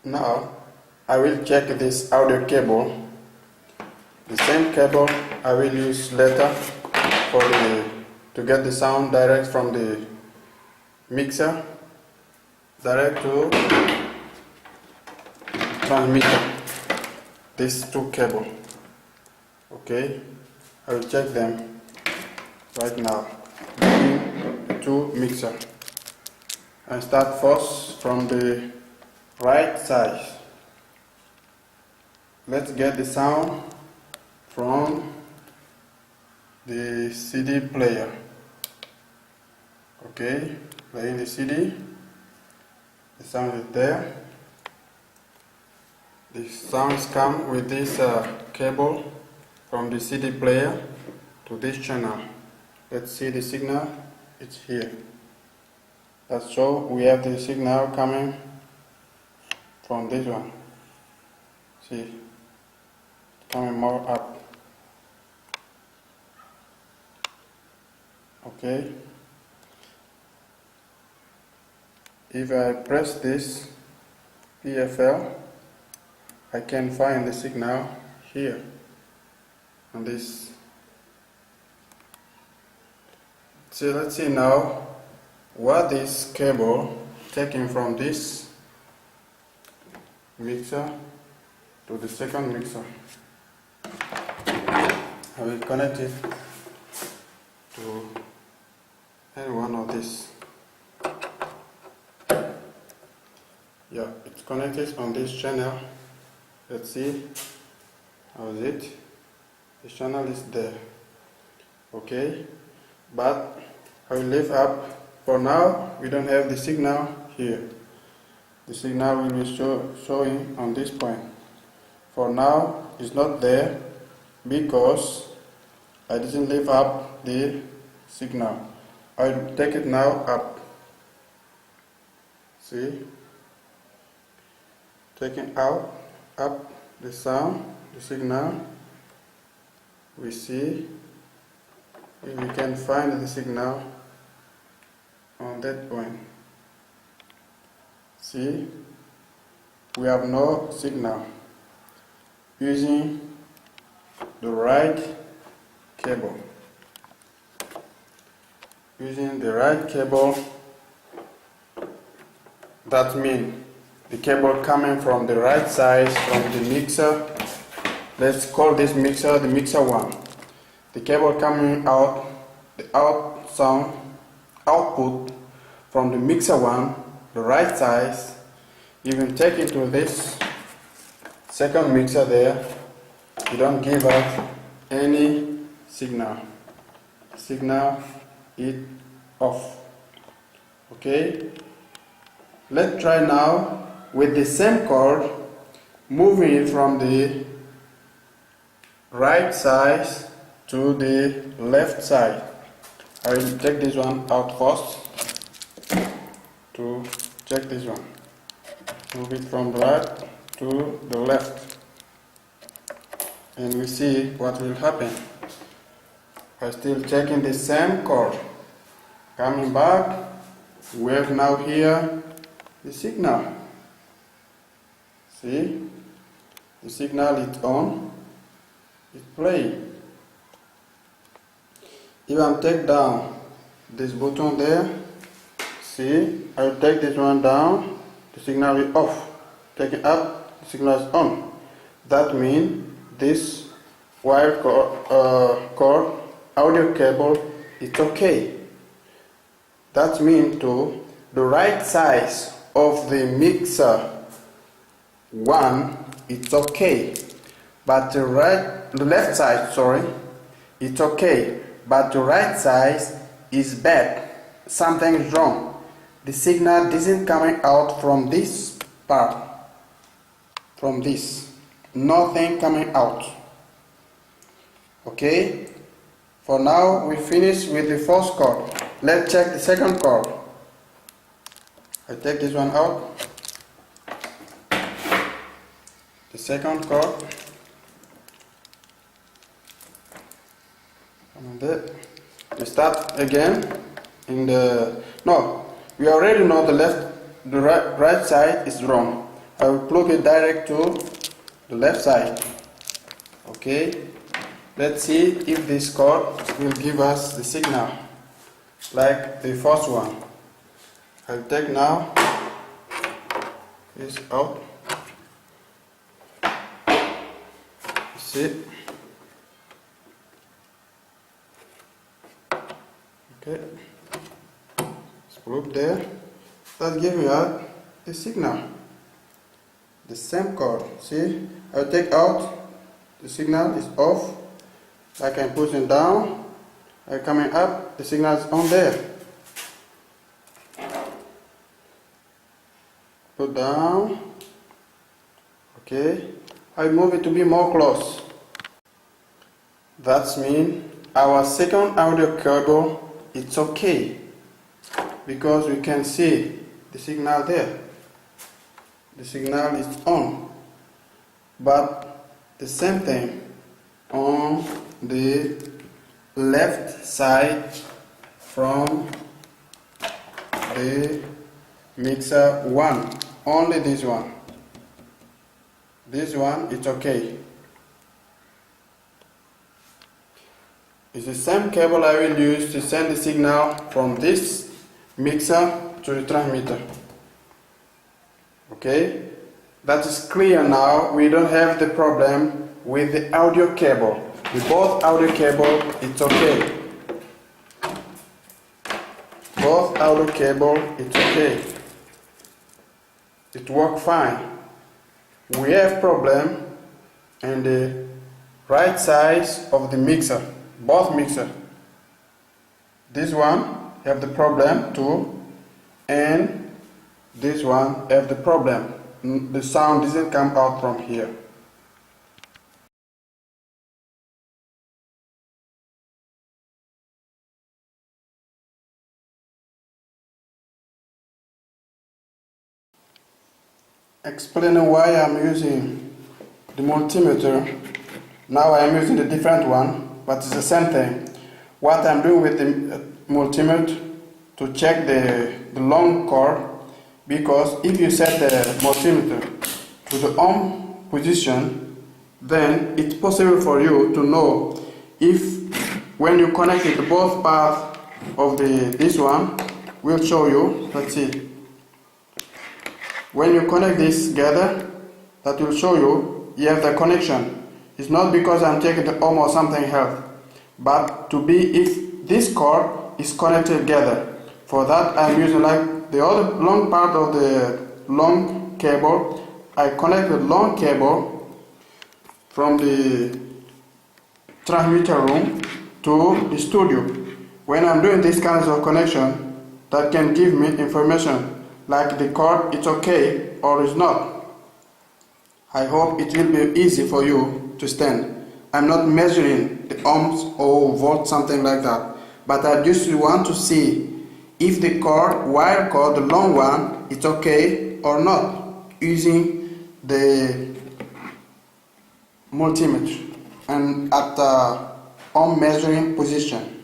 Now I will check this audio cable. The same cable I will use later to get the sound direct from the mixer direct to transmitter. These two cables. Okay, I will check them right now using the two mixer. I start first from the right side. Let's get the sound from the CD player. Okay, playing the CD. The sound is there. The sounds come with this cable from the CD player to this channel. Let's see the signal. It's here. That's so we have the signal coming from this one. See, coming more up. Okay. If I press this PFL, I can find the signal here on this. So let's see now what this cable taking from this mixer to the second mixer. I will connect it to any one of these. Yeah, it's connected on this channel. Let's see how is it. The channel is there. Okay, but I will leave up. For now, we don't have the signal here. The signal will be showing on this point. For now, it's not there because I didn't leave up the signal. I'll take it now up. See? Taking out, up the sound, the signal. We see if we can find the signal on that point. See, we have no signal using the right cable. Using the right cable, that means the cable coming from the right side from the mixer. Let's call this mixer the mixer 1. The cable coming out, the output from the mixer 1, the right side, even take it to this second mixer there, you don't give out any signal. Signal is off. Okay? Let's try now with the same cord, moving it from the right side to the left side. I will take this one out first to check this one. Move it from right to the left, and we see what will happen. I'm still checking the same cord. Coming back, we have now here the signal. See, the signal is on. It's playing. If I take down this button there, see, I will take this one down, the signal is off. Take it up, the signal is on. That means this wire cord, audio cable, it's okay. That means to the right side of the mixer 1, it's okay. But the left side, sorry, it's okay. But the right side is bad. Something is wrong. The signal isn't coming out from this part. From this. Nothing coming out. Okay? For now, we finish with the first cord. Let's check the second cord. I take this one out. The second cord. We start again in the we already know the right side is wrong. I will plug it direct to the left side. Okay, let's see if this cord will give us the signal like the first one. I'll take now this out. See, okay, it's plugged there. That gives me out the signal. The same cord. See, I'll take out. The signal is off. I can push it down. I'm coming up. The signal is on there. Put down. Okay. I move it to be more close. That means our second audio cable, it's okay, because we can see the signal there. The signal is on, but the same thing on the left side from the mixer 1, only this one. This one, it's okay. It's the same cable I will use to send the signal from this mixer to the transmitter. Okay, that is clear now. We don't have the problem with the audio cable. With both audio cable, it's okay. Both audio cable, it's okay. It works fine. We have problem in the right side of the mixer, both mixer. This one have the problem too, and this one have the problem. The sound doesn't come out from here. Explaining why I'm using the multimeter. Now I'm using a different one, but it's the same thing. What I'm doing with the multimeter to check the long cord, because if you set the multimeter to the on position, then it's possible for you to know if when you connect it, both parts of this one will show you. Let's see. When you connect this together, that will show you have the connection. It's not because I'm taking the ohm or something else, but to be if this cord is connected together. For that I'm using like the other long part of the long cable. I connect the long cable from the transmitter room to the studio. When I'm doing this kind of connection, that can give me information like the cord it's okay or it's not. I hope it will be easy for you to stand. I'm not measuring the ohms or volts, something like that, but I just want to see if the cord, wire cord, the long one, it's okay or not, using the multimeter and at the ohm measuring position.